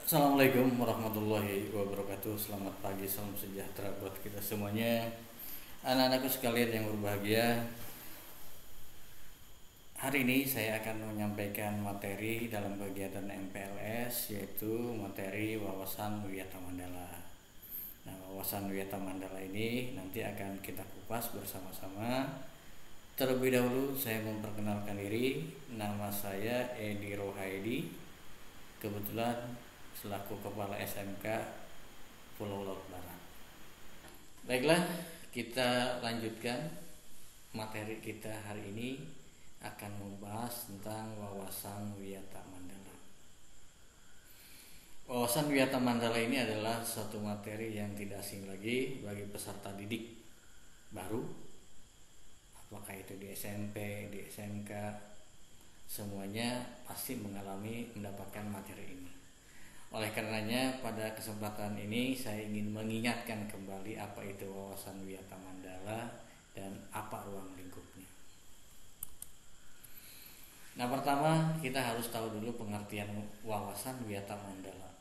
Assalamualaikum warahmatullahi wabarakatuh. Selamat pagi, salam sejahtera buat kita semuanya. Anak-anakku sekalian yang berbahagia, hari ini saya akan menyampaikan materi dalam kegiatan MPLS, yaitu materi wawasan Wiyata Mandala. Nah, wawasan Wiyata Mandala ini nanti akan kita kupas bersama-sama. Terlebih dahulu saya memperkenalkan diri. Nama saya Edi Rohaidi. Kebetulan selaku Kepala SMK Pulau Laut Barat. Baiklah, kita lanjutkan materi kita hari ini akan membahas tentang wawasan Wiyata Mandala. Wawasan Wiyata Mandala ini adalah suatu materi yang tidak asing lagi bagi peserta didik baru, apakah itu di SMP, di SMK, semuanya pasti mendapatkan materi ini. Oleh karenanya pada kesempatan ini saya ingin mengingatkan kembali apa itu wawasan Wiyata Mandala dan apa ruang lingkupnya. Nah, pertama kita harus tahu dulu pengertian wawasan Wiyata Mandala.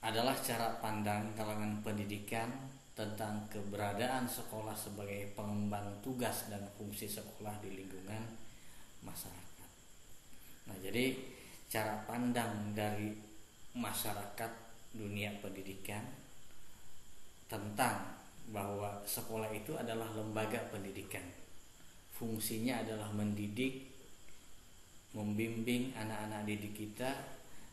Adalah cara pandang kalangan pendidikan tentang keberadaan sekolah sebagai pengembang tugas dan fungsi sekolah di lingkungan masyarakat. Nah, jadi cara pandang dari masyarakat dunia pendidikan tentang bahwa sekolah itu adalah lembaga pendidikan. Fungsinya adalah mendidik, membimbing anak-anak didik kita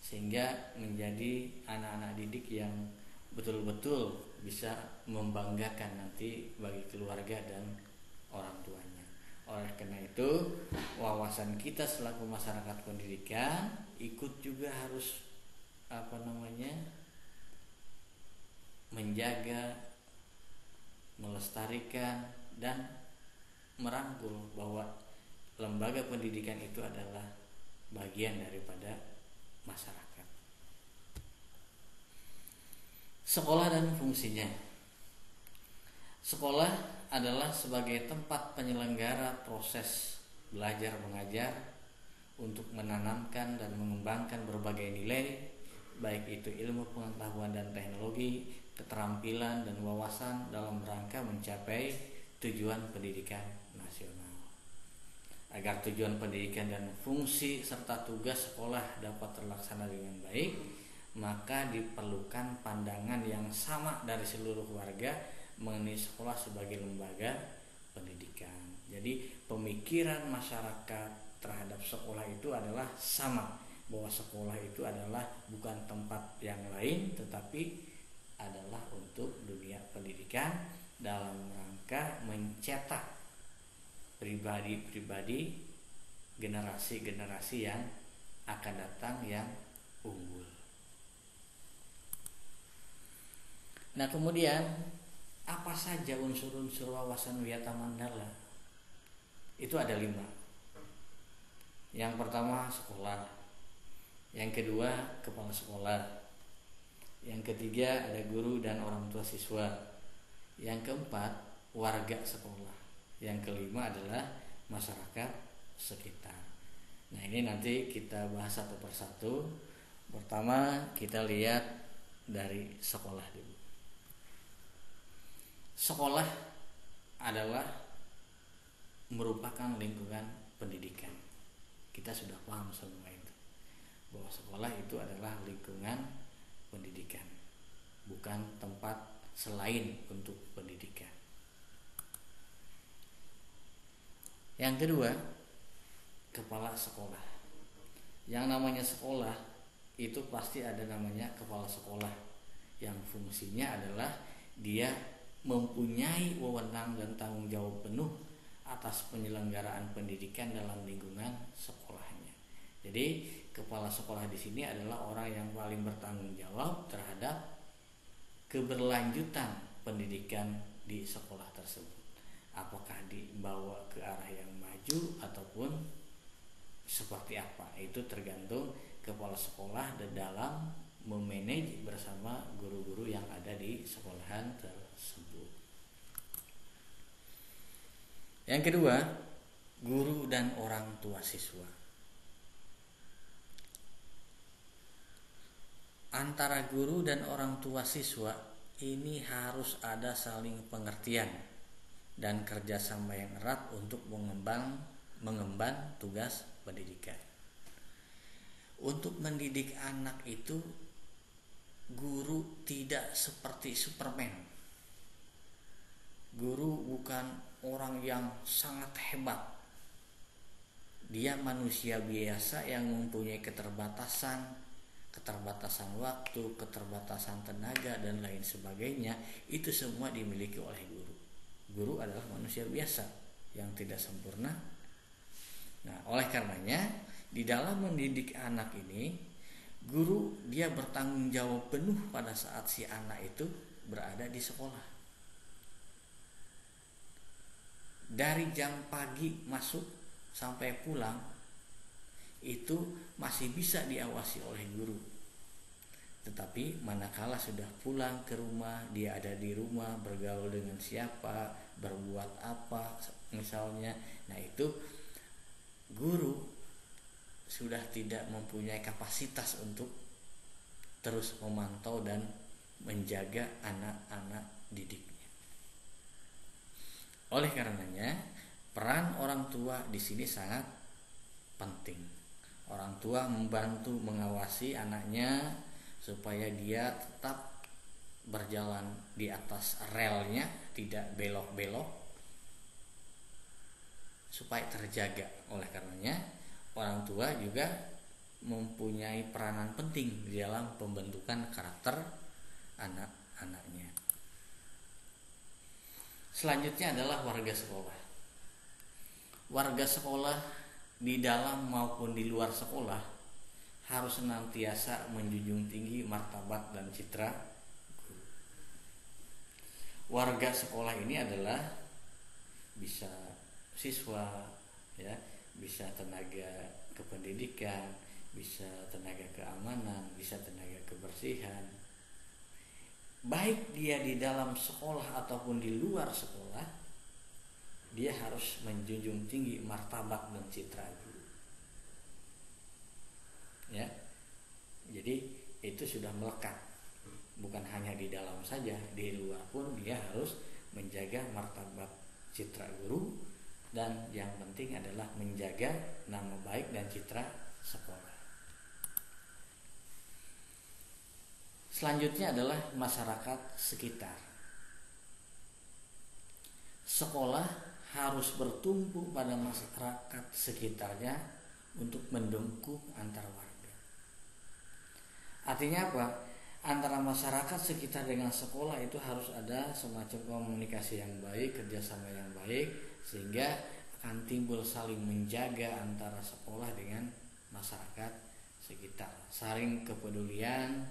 sehingga menjadi anak-anak didik yang betul-betul bisa membanggakan nanti bagi keluarga dan orang tuanya. Oleh karena itu, wawasan kita selaku masyarakat pendidikan ikut juga harus menjaga, melestarikan dan merangkul bahwa lembaga pendidikan itu adalah bagian daripada masyarakat. Sekolah dan fungsinya. Sekolah adalah sebagai tempat penyelenggara proses belajar mengajar untuk menanamkan dan mengembangkan berbagai nilai, baik itu ilmu pengetahuan dan teknologi, keterampilan dan wawasan dalam rangka mencapai tujuan pendidikan nasional. Agar tujuan pendidikan dan fungsi serta tugas sekolah dapat terlaksana dengan baik, maka diperlukan pandangan yang sama dari seluruh warga mengenai sekolah sebagai lembaga pendidikan. Jadi pemikiran masyarakat terhadap sekolah itu adalah sama, bahwa sekolah itu adalah bukan tempat yang lain tetapi adalah untuk dunia pendidikan dalam rangka mencetak pribadi-pribadi, generasi-generasi yang akan datang yang unggul. Nah, kemudian apa saja unsur-unsur wawasan Wiyata Mandala? Itu ada 5. Yang pertama sekolah, yang kedua kepala sekolah, yang ketiga ada guru dan orang tua siswa, yang keempat warga sekolah, yang kelima adalah masyarakat sekitar. Nah, ini nanti kita bahas satu persatu. Pertama kita lihat dari sekolah dulu. Sekolah adalah merupakan lingkungan pendidikan. Kita sudah paham semua itu, bahwa sekolah itu adalah lingkungan pendidikan, bukan tempat selain untuk pendidikan. Yang kedua, kepala sekolah. Yang namanya sekolah itu pasti ada namanya kepala sekolah, yang fungsinya adalah dia mempunyai wewenang dan tanggung jawab penuh atas penyelenggaraan pendidikan dalam lingkungan sekolahnya. Jadi kepala sekolah di sini adalah orang yang paling bertanggung jawab terhadap keberlanjutan pendidikan di sekolah tersebut. Apakah dibawa ke arah yang maju ataupun seperti apa, itu tergantung kepala sekolah dalam memanage bersama guru-guru yang ada di sekolahan tersebut. Yang kedua, guru dan orang tua siswa. antara guru dan orang tua siswa ini harus ada saling pengertian dan kerjasama yang erat untuk mengemban tugas pendidikan. Untuk mendidik anak itu, guru tidak seperti Superman. Guru bukan orang yang sangat hebat. Dia manusia biasa yang mempunyai keterbatasan waktu, keterbatasan tenaga, dan lain sebagainya. Itu semua dimiliki oleh guru. Guru adalah manusia biasa yang tidak sempurna. Nah, oleh karenanya di dalam mendidik anak ini, guru dia bertanggung jawab penuh pada saat si anak itu berada di sekolah. Dari jam pagi masuk sampai pulang itu masih bisa diawasi oleh guru. Tetapi manakala sudah pulang ke rumah, dia ada di rumah, bergaul dengan siapa, berbuat apa misalnya, nah itu guru sudah tidak mempunyai kapasitas untuk terus memantau dan menjaga anak-anak didiknya. Oleh karenanya, peran orang tua di sini sangat penting. Orang tua membantu mengawasi anaknya supaya dia tetap berjalan di atas relnya, tidak belok-belok, supaya terjaga. Oleh karenanya, orang tua juga mempunyai peranan penting di dalam pembentukan karakter anak-anaknya. Selanjutnya adalah warga sekolah. Warga sekolah di dalam maupun di luar sekolah harus senantiasa menjunjung tinggi martabat dan citra guru. Warga sekolah ini adalah bisa siswa, ya, bisa tenaga kependidikan, bisa tenaga keamanan, bisa tenaga kebersihan. Baik dia di dalam sekolah ataupun di luar sekolah, dia harus menjunjung tinggi martabat dan citra guru. Ya, jadi itu sudah melekat, bukan hanya di dalam saja, di luar pun dia harus menjaga martabat citra guru, dan yang penting adalah menjaga nama baik dan citra sekolah. Selanjutnya adalah masyarakat sekitar. Sekolah harus bertumpu pada masyarakat sekitarnya untuk mendukung antar warga. Artinya apa? Antara masyarakat sekitar dengan sekolah itu harus ada semacam komunikasi yang baik, kerjasama yang baik, sehingga akan timbul saling menjaga antara sekolah dengan masyarakat sekitar, saling kepedulian,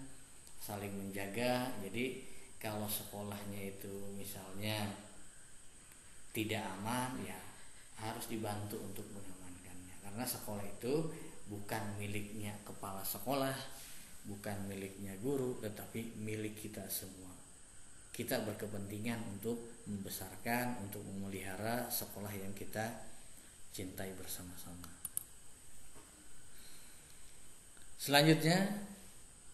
saling menjaga. Jadi kalau sekolahnya itu misalnya tidak aman, ya harus dibantu untuk mengamankannya, karena sekolah itu bukan miliknya kepala sekolah, bukan miliknya guru, tetapi milik kita semua. Kita berkepentingan untuk membesarkan, untuk memelihara sekolah yang kita cintai bersama-sama. Selanjutnya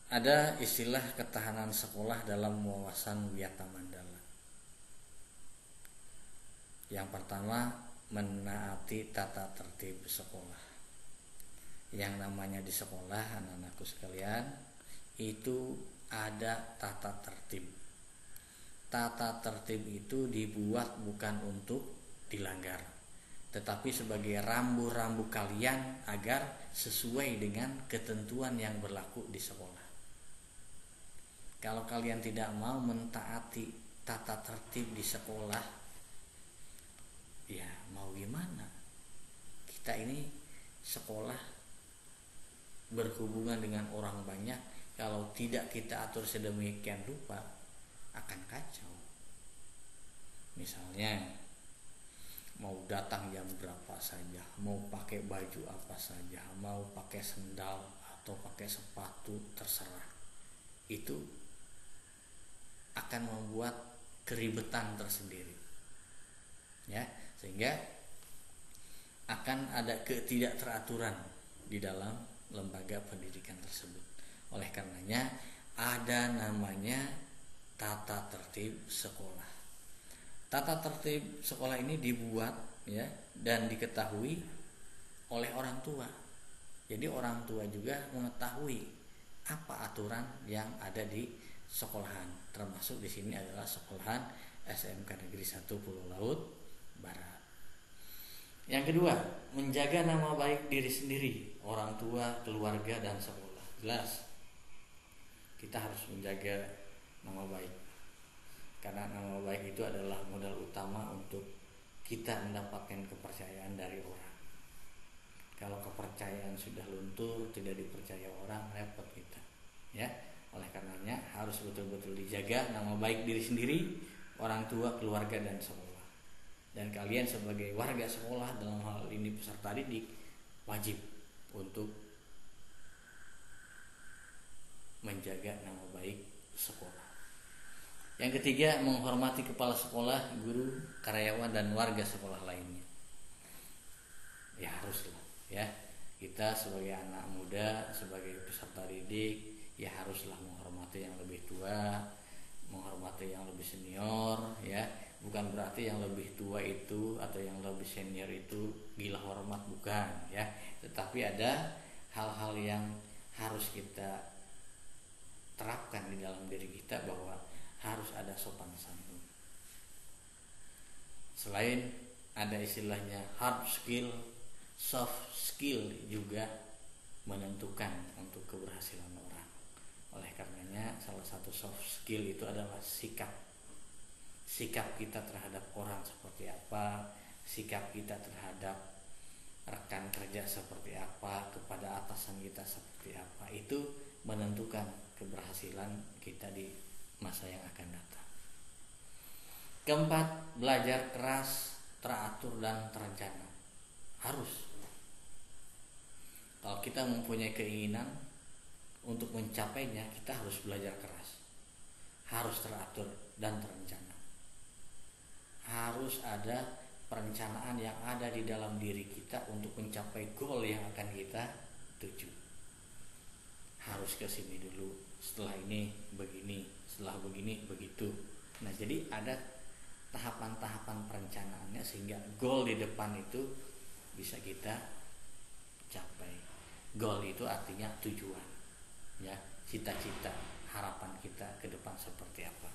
ada istilah ketahanan sekolah dalam wawasan Wiyata Mandala. Yang pertama, menaati tata tertib sekolah. Yang namanya di sekolah, anak-anakku sekalian, itu ada tata tertib. Tata tertib itu dibuat bukan untuk dilanggar, tetapi sebagai rambu-rambu kalian agar sesuai dengan ketentuan yang berlaku di sekolah. Kalau kalian tidak mau mentaati tata tertib di sekolah, ya mau gimana? Kita ini sekolah berhubungan dengan orang banyak, kalau tidak kita atur sedemikian rupa akan kacau. Misalnya mau datang jam berapa saja, mau pakai baju apa saja, mau pakai sendal atau pakai sepatu, terserah. Itu akan membuat keribetan tersendiri, ya, sehingga akan ada ketidakteraturan di dalam lembaga pendidikan tersebut. Oleh karenanya ada namanya tata tertib sekolah. Tata tertib sekolah ini dibuat ya dan diketahui oleh orang tua. Jadi orang tua juga mengetahui apa aturan yang ada di sekolahan, termasuk di sini adalah sekolahan SMK Negeri 1 Pulau Laut Barat. Yang kedua, menjaga nama baik diri sendiri, orang tua, keluarga, dan sekolah. Jelas, kita harus menjaga nama baik, karena nama baik itu adalah modal utama untuk kita mendapatkan kepercayaan dari orang. Kalau kepercayaan sudah luntur, tidak dipercaya orang, repot kita. Ya, oleh karenanya harus betul-betul dijaga nama baik diri sendiri, orang tua, keluarga, dan sekolah. Dan kalian sebagai warga sekolah, dalam hal ini peserta didik, wajib untuk menjaga nama baik sekolah. Yang ketiga, menghormati kepala sekolah, guru, karyawan, dan warga sekolah lainnya. Ya haruslah ya, kita sebagai anak muda, sebagai peserta didik, ya haruslah menghormati yang lebih tua, menghormati yang lebih senior ya. Bukan berarti yang lebih tua itu atau yang lebih senior itu gila hormat, bukan ya. Tetapi ada hal-hal yang harus kita terapkan di dalam diri kita, bahwa harus ada sopan santun. Selain ada istilahnya hard skill, soft skill juga menentukan untuk keberhasilan orang. Oleh karenanya salah satu soft skill itu adalah sikap kita terhadap orang seperti apa, sikap kita terhadap rekan kerja seperti apa, kepada atasan kita seperti apa. Itu menentukan keberhasilan kita di masa yang akan datang. Keempat, belajar keras, teratur, dan terencana. Harus. Kalau kita mempunyai keinginan untuk mencapainya, kita harus belajar keras, harus teratur dan terencana. Harus ada perencanaan yang ada di dalam diri kita untuk mencapai goal yang akan kita tuju. Harus ke sini dulu, setelah ini begini, setelah begini begitu. Nah, jadi ada tahapan-tahapan perencanaannya sehingga goal di depan itu bisa kita capai. Goal itu artinya tujuan, ya, cita-cita, harapan kita ke depan seperti apa.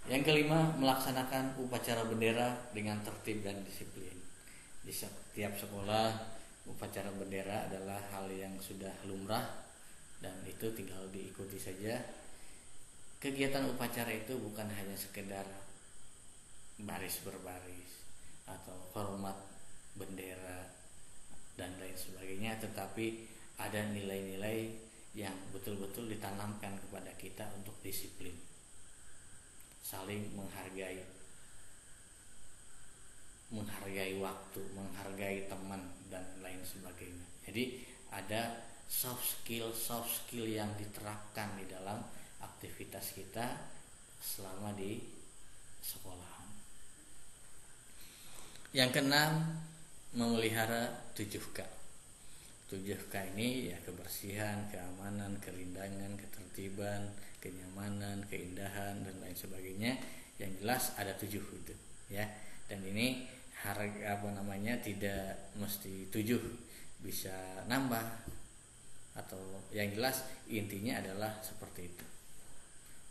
Yang kelima, melaksanakan upacara bendera dengan tertib dan disiplin. Di setiap sekolah, upacara bendera adalah hal yang sudah lumrah dan itu tinggal diikuti saja. Kegiatan upacara itu bukan hanya sekedar baris berbaris atau hormat bendera dan lain sebagainya, tetapi ada nilai-nilai yang betul-betul ditanamkan kepada kita untuk disiplin, saling menghargai waktu, menghargai teman, dan lain sebagainya. Jadi ada soft skill yang diterapkan di dalam aktivitas kita selama di sekolahan. Yang keenam, memelihara 7K. 7K ini ya kebersihan, keamanan, kerindangan, ketertiban, kenyamanan, keindahan, dan lain sebagainya. Yang jelas ada 7 itu ya. Dan ini tidak mesti 7, bisa nambah, atau yang jelas intinya adalah seperti itu.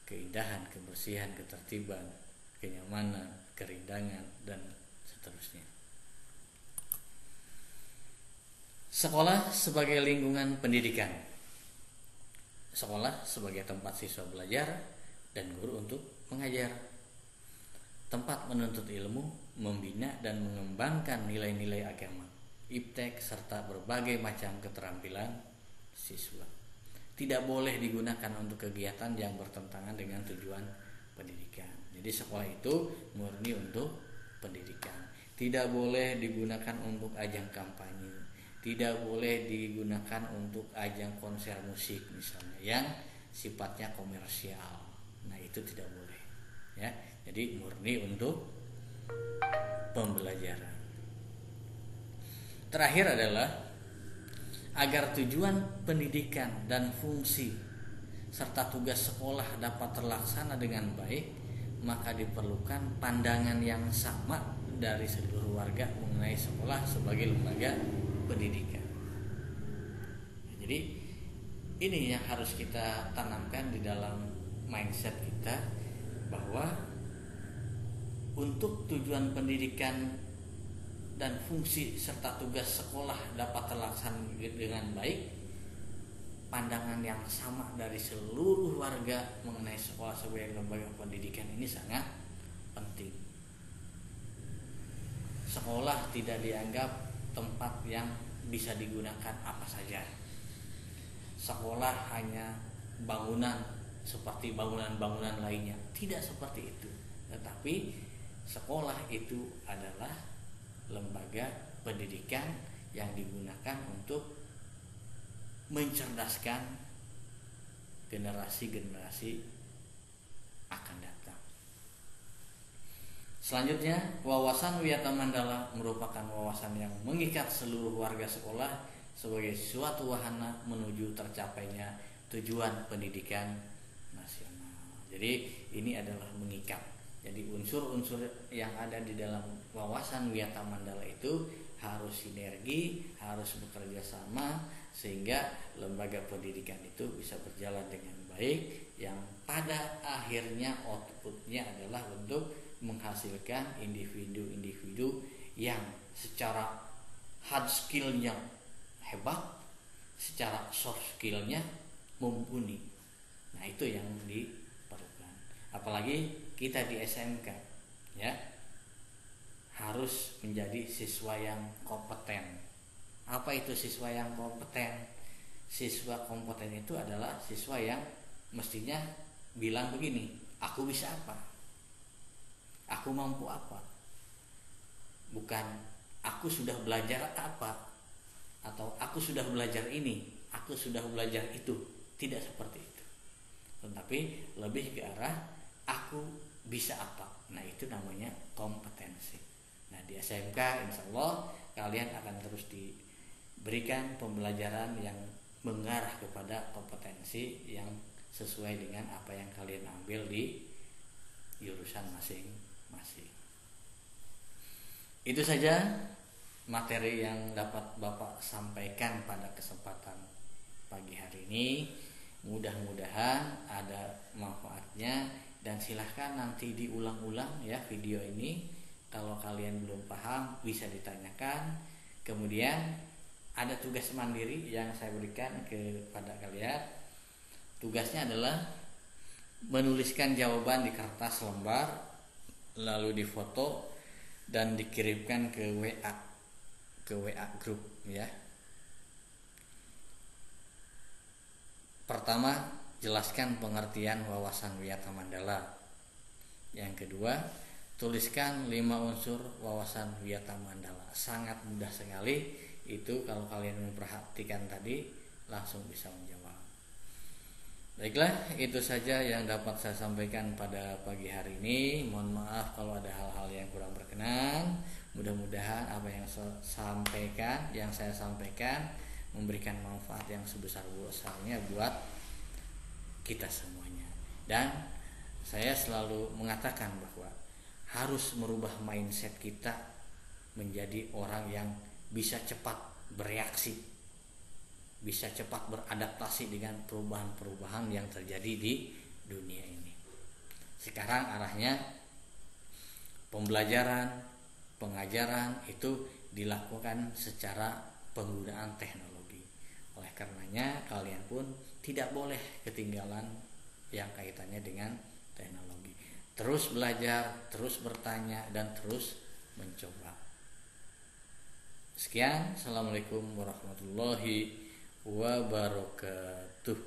Keindahan, kebersihan, ketertiban, kenyamanan, kerindangan, dan seterusnya. Sekolah sebagai lingkungan pendidikan. Sekolah sebagai tempat siswa belajar dan guru untuk mengajar. Tempat menuntut ilmu, membina dan mengembangkan nilai-nilai agama, iptek, serta berbagai macam keterampilan siswa. Tidak boleh digunakan untuk kegiatan yang bertentangan dengan tujuan pendidikan. Jadi sekolah itu murni untuk pendidikan. Tidak boleh digunakan untuk ajang kampanye. Tidak boleh digunakan untuk ajang konser musik misalnya yang sifatnya komersial. Nah, itu tidak boleh. Ya, jadi murni untuk pembelajaran. Terakhir adalah agar tujuan pendidikan dan fungsi serta tugas sekolah dapat terlaksana dengan baik, maka diperlukan pandangan yang sama dari seluruh warga mengenai sekolah sebagai lembaga pendidikan. Jadi ini yang harus kita tanamkan di dalam mindset kita, bahwa untuk tujuan pendidikan dan fungsi serta tugas sekolah dapat terlaksana dengan baik, pandangan yang sama dari seluruh warga mengenai sekolah sebagai lembaga pendidikan ini sangat penting. Sekolah tidak dianggap tempat yang bisa digunakan apa saja. Sekolah hanya bangunan seperti bangunan-bangunan lainnya, tidak seperti itu. Tetapi sekolah itu adalah lembaga pendidikan yang digunakan untuk mencerdaskan generasi-generasi akan datang. Selanjutnya, wawasan Wiyata Mandala merupakan wawasan yang mengikat seluruh warga sekolah sebagai suatu wahana menuju tercapainya tujuan pendidikan nasional. Jadi ini adalah mengikat. Jadi unsur-unsur yang ada di dalam wawasan Wiyata Mandala itu harus sinergi, harus bekerja sama, sehingga lembaga pendidikan itu bisa berjalan dengan baik, yang pada akhirnya outputnya adalah untuk menghasilkan individu-individu yang secara hard skillnya hebat, secara soft skillnya mumpuni. Nah itu yang diperlukan. Apalagi kita di SMK, ya, harus menjadi siswa yang kompeten. Apa itu siswa yang kompeten? Siswa kompeten itu adalah siswa yang mestinya bilang begini, aku bisa apa? Aku mampu apa? Bukan aku sudah belajar apa, atau aku sudah belajar ini, aku sudah belajar itu. Tidak seperti itu. Tetapi lebih ke arah aku bisa apa. Nah itu namanya kompetensi. Nah di SMK insya Allah kalian akan terus diberikan pembelajaran yang mengarah kepada kompetensi yang sesuai dengan apa yang kalian ambil di jurusan masing-masing. Itu saja materi yang dapat Bapak sampaikan pada kesempatan pagi hari ini. Mudah-mudahan ada manfaatnya, dan silahkan nanti diulang-ulang ya video ini. Kalau kalian belum paham bisa ditanyakan. Kemudian ada tugas mandiri yang saya berikan kepada kalian. Tugasnya adalah menuliskan jawaban di kertas lembar, lalu difoto dan dikirimkan ke WA grup ya. Pertama, jelaskan pengertian wawasan Wiyata Mandala. Yang kedua, tuliskan 5 unsur wawasan Wiyata Mandala. Sangat mudah sekali. Itu kalau kalian memperhatikan tadi langsung bisa menjawab. Baiklah, itu saja yang dapat saya sampaikan pada pagi hari ini. Mohon maaf kalau ada hal-hal yang kurang berkenan. Mudah-mudahan apa yang saya sampaikan memberikan manfaat yang sebesar-besarnya buat kita semuanya. Dan saya selalu mengatakan bahwa harus merubah mindset kita menjadi orang yang bisa cepat bereaksi, bisa cepat beradaptasi dengan perubahan-perubahan yang terjadi di dunia ini. Sekarang arahnya pembelajaran, pengajaran itu dilakukan secara penggunaan teknologi. Oleh karenanya kalian pun tidak boleh ketinggalan yang kaitannya dengan teknologi. Terus belajar, terus bertanya, dan terus mencoba. Sekian, assalamualaikum warahmatullahi wabarakatuh.